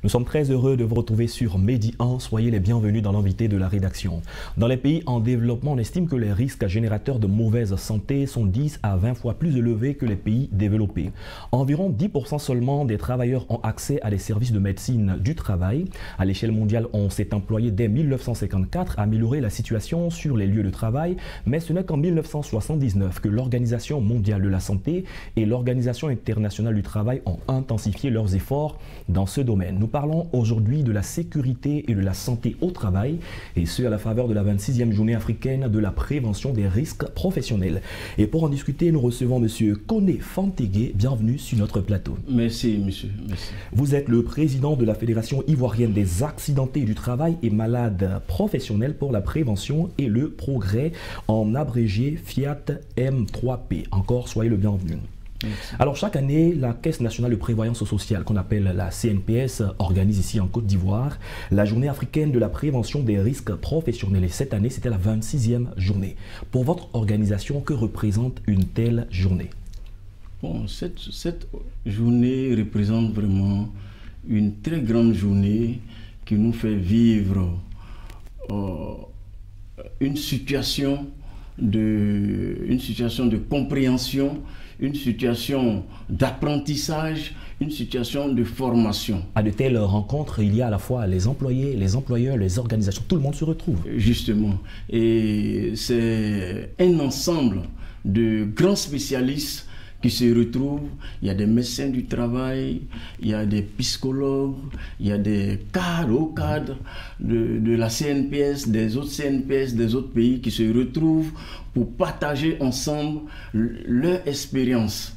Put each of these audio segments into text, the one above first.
Nous sommes très heureux de vous retrouver sur Medi 1. Soyez les bienvenus dans l'invité de la rédaction. Dans les pays en développement, on estime que les risques générateurs de mauvaise santé sont 10 à 20 fois plus élevés que les pays développés. Environ 10% seulement des travailleurs ont accès à des services de médecine du travail. À l'échelle mondiale, on s'est employé dès 1954 à améliorer la situation sur les lieux de travail, mais ce n'est qu'en 1979 que l'Organisation mondiale de la santé et l'Organisation internationale du travail ont intensifié leurs efforts dans ce domaine. Nous parlons aujourd'hui de la sécurité et de la santé au travail, et ce à la faveur de la 26e journée africaine de la prévention des risques professionnels. Et pour en discuter, nous recevons M. Koné Fantégué. Bienvenue sur notre plateau. Merci, monsieur. Merci. Vous êtes le président de la Fédération ivoirienne des accidentés du travail et malades professionnels pour la prévention et le progrès, en abrégé Fiat M3P. Encore, soyez le bienvenu. Merci. Alors, chaque année, la Caisse nationale de prévoyance sociale, qu'on appelle la CNPS, organise ici en Côte d'Ivoire la journée africaine de la prévention des risques professionnels. Et cette année, c'était la 26e journée. Pour votre organisation, que représente une telle journée? Bon, cette journée représente vraiment une très grande journée qui nous fait vivre une situation de compréhension, une situation d'apprentissage, une situation de formation. À de telles rencontres, il y a à la fois les employés, les employeurs, les organisations, tout le monde se retrouve. Justement, et c'est un ensemble de grands spécialistes qui se retrouvent. Il y a des médecins du travail, il y a des psychologues, il y a des hauts cadres de la CNPS, des autres CNPS, des autres pays qui se retrouvent pour partager ensemble leur expérience.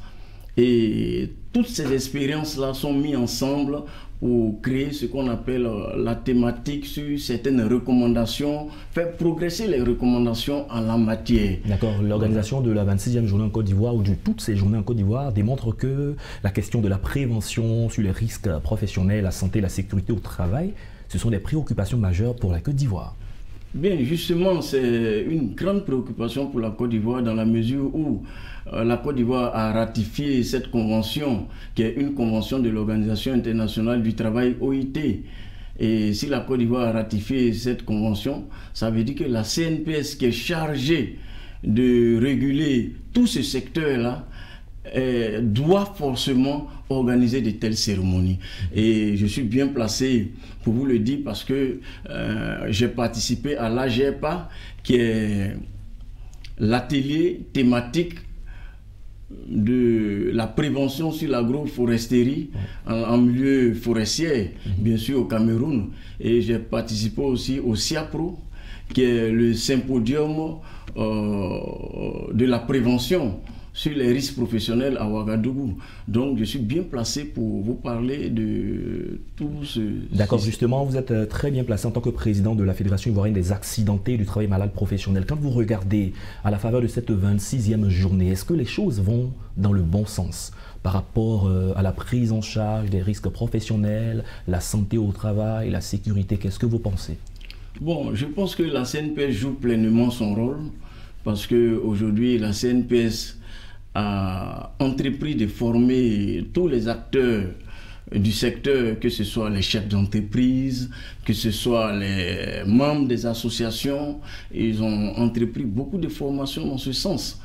Et toutes ces expériences-là sont mises ensemble pour créer ce qu'on appelle la thématique sur certaines recommandations, faire progresser les recommandations en la matière. D'accord. L'organisation de la 26e journée en Côte d'Ivoire, ou de toutes ces journées en Côte d'Ivoire, démontre que la question de la prévention sur les risques professionnels, la santé, la sécurité au travail, ce sont des préoccupations majeures pour la Côte d'Ivoire. Bien, justement, c'est une grande préoccupation pour la Côte d'Ivoire dans la mesure où la Côte d'Ivoire a ratifié cette convention, qui est une convention de l'Organisation internationale du travail, OIT. Et si la Côte d'Ivoire a ratifié cette convention, ça veut dire que la CNPS, qui est chargée de réguler tout ce secteur-là, doit forcément organiser de telles cérémonies. Et je suis bien placé pour vous le dire parce que j'ai participé à l'AGEPA, qui est l'atelier thématique de la prévention sur l'agroforesterie en milieu forestier, bien sûr au Cameroun. Et j'ai participé aussi au SIAPRO, qui est le symposium de la prévention sur les risques professionnels à Ouagadougou. Donc je suis bien placé pour vous parler de tout ce... D'accord, justement, vous êtes très bien placé en tant que président de la Fédération ivoirienne des accidentés du travail malade professionnel. Quand vous regardez à la faveur de cette 26e journée, est-ce que les choses vont dans le bon sens par rapport à la prise en charge des risques professionnels, la santé au travail, la sécurité? Qu'est-ce que vous pensez? Bon, je pense que la CNPS joue pleinement son rôle parce qu'aujourd'hui, la CNPS a entrepris de former tous les acteurs du secteur, que ce soit les chefs d'entreprise, que ce soit les membres des associations. Ils ont entrepris beaucoup de formations dans ce sens.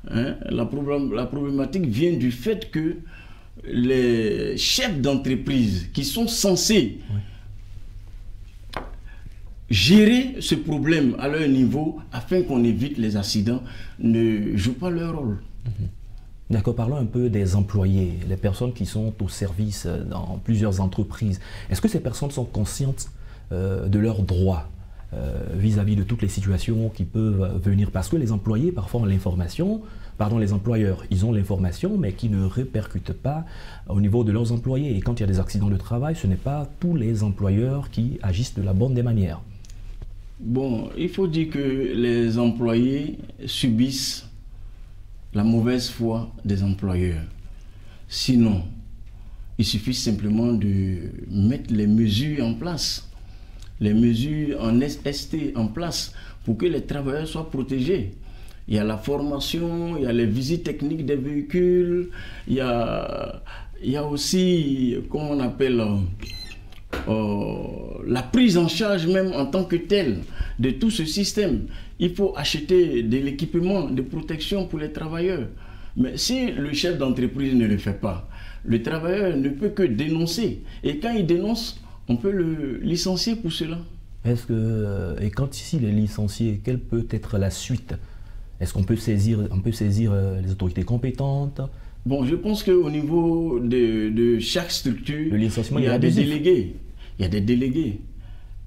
La problématique vient du fait que les chefs d'entreprise qui sont censés gérer ce problème à leur niveau afin qu'on évite les accidents ne jouent pas leur rôle. D'accord, parlons un peu des employés, les personnes qui sont au service dans plusieurs entreprises. Est-ce que ces personnes sont conscientes de leurs droits vis-à-vis de toutes les situations qui peuvent venir? Parce que les employés, parfois, ont l'information, pardon, les employeurs, ils ont l'information, mais qui ne répercutent pas au niveau de leurs employés. Et quand il y a des accidents de travail, ce n'est pas tous les employeurs qui agissent de la bonne des manières. Bon, il faut dire que les employés subissent la mauvaise foi des employeurs. Sinon, il suffit simplement de mettre les mesures en place, les mesures en ST en place pour que les travailleurs soient protégés. Il y a la formation, il y a les visites techniques des véhicules, il y a aussi, comment on appelle, la prise en charge même en tant que telle de tout ce système. Il faut acheter de l'équipement de protection pour les travailleurs. Mais si le chef d'entreprise ne le fait pas, le travailleur ne peut que dénoncer. Et quand il dénonce, on peut le licencier pour cela. Est-ce que, et quand ici il est licencié, quelle peut être la suite? Est-ce qu'on peut saisir, les autorités compétentes? Bon, je pense qu'au niveau de chaque structure, le licenciement, il y a des délégués. Il y a des délégués.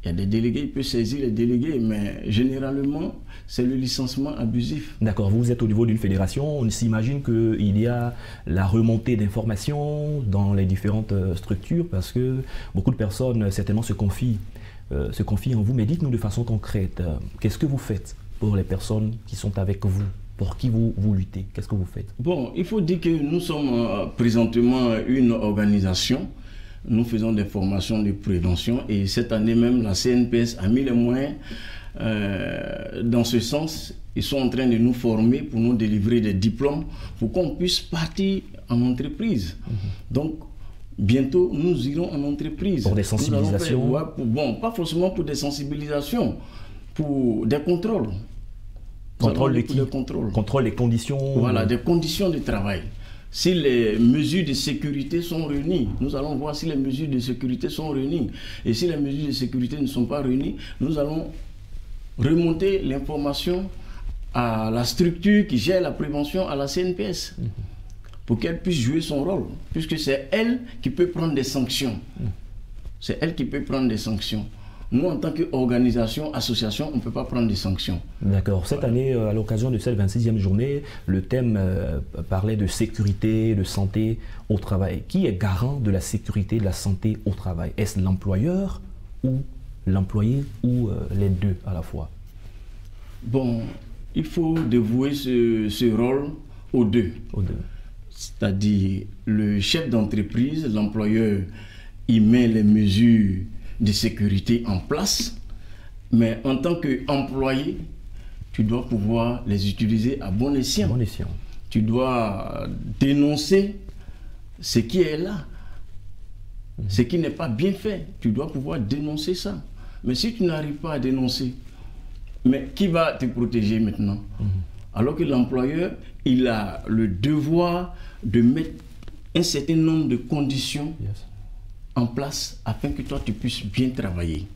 Il y a des délégués, il peut saisir les délégués, mais généralement, c'est le licenciement abusif. D'accord, vous êtes au niveau d'une fédération, on s'imagine qu'il y a la remontée d'informations dans les différentes structures, parce que beaucoup de personnes certainement se confient en vous, mais dites-nous de façon concrète, qu'est-ce que vous faites pour les personnes qui sont avec vous? Pour qui vous luttez? Qu'est-ce que vous faites? Bon, il faut dire que nous sommes présentement une organisation. Nous faisons des formations de prévention et cette année même, la CNPS a mis les moyens dans ce sens. Ils sont en train de nous former pour nous délivrer des diplômes pour qu'on puisse partir en entreprise. Donc, bientôt, nous irons en entreprise. Pour des sensibilisations? Bon, pas forcément pour des sensibilisations, pour des contrôles. Contrôle de qui? Contrôle des conditions. Voilà, des conditions de travail. Si les mesures de sécurité sont réunies, nous allons voir si les mesures de sécurité sont réunies. Et si les mesures de sécurité ne sont pas réunies, nous allons remonter l'information à la structure qui gère la prévention, à la CNPS, pour qu'elle puisse jouer son rôle, puisque c'est elle qui peut prendre des sanctions. C'est elle qui peut prendre des sanctions. Nous, en tant qu'organisation, association, on ne peut pas prendre des sanctions. D'accord. Cette année, à l'occasion de cette 26e journée, le thème parlait de sécurité, de santé au travail. Qui est garant de la sécurité et de la santé au travail? Est-ce l'employeur ou l'employé ou les deux à la fois? Bon, il faut dévouer ce rôle aux deux. C'est-à-dire, le chef d'entreprise, l'employeur, il met les mesures de sécurité en place, mais en tant qu'employé, tu dois pouvoir les utiliser à bon escient. Tu dois dénoncer ce qui est là, ce qui n'est pas bien fait. Tu dois pouvoir dénoncer ça. Mais si tu n'arrives pas à dénoncer, mais qui va te protéger maintenant? Alors que l'employeur, il a le devoir de mettre un certain nombre de conditions en place afin que toi tu puisses bien travailler.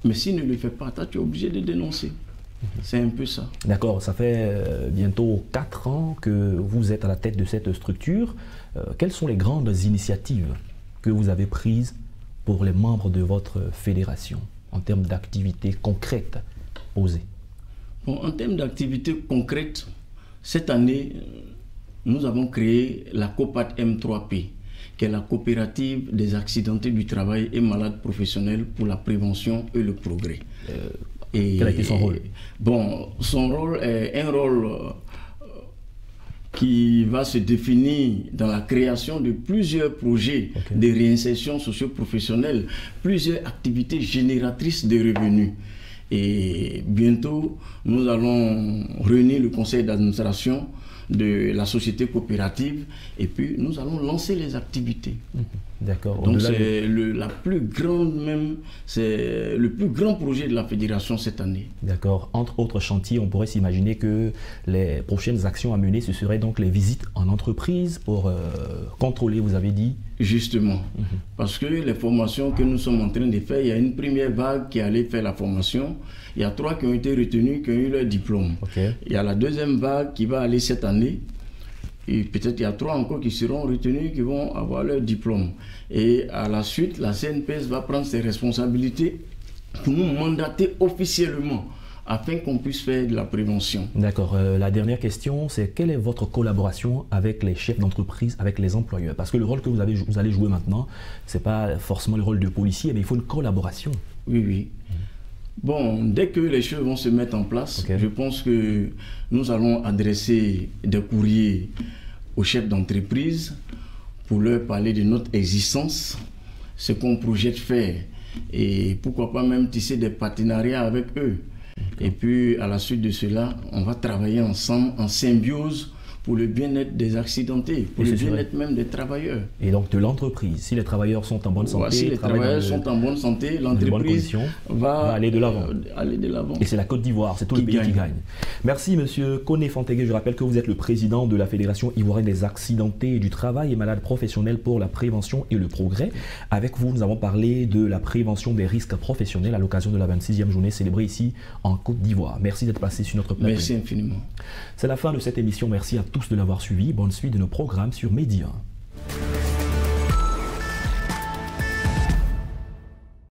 Mais s'il ne le fait pas, toi tu es obligé de dénoncer. C'est un peu ça. D'accord, ça fait bientôt 4 ans que vous êtes à la tête de cette structure. Quelles sont les grandes initiatives que vous avez prises pour les membres de votre fédération en termes d'activités concrètes posées? Bon, en termes d'activités concrètes, cette année, nous avons créé la COPAT M3P, qui est la coopérative des accidentés du travail et malades professionnels pour la prévention et le progrès. Quel a été son rôle? Bon, son rôle est un rôle qui va se définir dans la création de plusieurs projets de réinsertion socio-professionnelle, plusieurs activités génératrices de revenus. Et bientôt, nous allons réunir le conseil d'administration de la société coopérative et puis nous allons lancer les activités. D'accord. Donc c'est le plus grand projet de la fédération cette année. D'accord. Entre autres chantiers, on pourrait s'imaginer que les prochaines actions à mener, ce seraient donc les visites en entreprise pour contrôler, vous avez dit? Justement. Parce que les formations que nous sommes en train de faire, il y a une première vague qui allait faire la formation. Il y a 3 qui ont été retenus, qui ont eu leur diplôme. Il y a la deuxième vague qui va aller cette année. Et peut-être il y a 3 encore qui seront retenus, qui vont avoir leur diplôme. Et à la suite, la CNPS va prendre ses responsabilités pour nous mandater officiellement afin qu'on puisse faire de la prévention. D'accord. La dernière question, c'est quelle est votre collaboration avec les chefs d'entreprise, avec les employeurs? Parce que le rôle que vous allez jouer maintenant, ce n'est pas forcément le rôle de policier, mais il faut une collaboration. Oui. Bon, dès que les choses vont se mettre en place, je pense que nous allons adresser des courriers aux chefs d'entreprise pour leur parler de notre existence, ce qu'on projette faire et pourquoi pas même tisser des partenariats avec eux. Et puis à la suite de cela, on va travailler ensemble en symbiose pour le bien-être des accidentés, pour le bien-être même des travailleurs. Et donc de l'entreprise. Si les travailleurs sont en bonne santé, si les travailleurs sont en bonne santé, l'entreprise va aller de l'avant. Et c'est la Côte d'Ivoire, c'est tout le pays qui gagne. Merci Monsieur Koné Fantégué. Je rappelle que vous êtes le président de la Fédération ivoirienne des accidentés du travail et malades professionnels pour la prévention et le progrès. Avec vous, nous avons parlé de la prévention des risques professionnels à l'occasion de la 26e journée célébrée ici en Côte d'Ivoire. Merci d'être passé sur notre plateau. Merci infiniment. C'est la fin de cette émission. Merci à tous de l'avoir suivi. Bonne suite de nos programmes sur Média 1.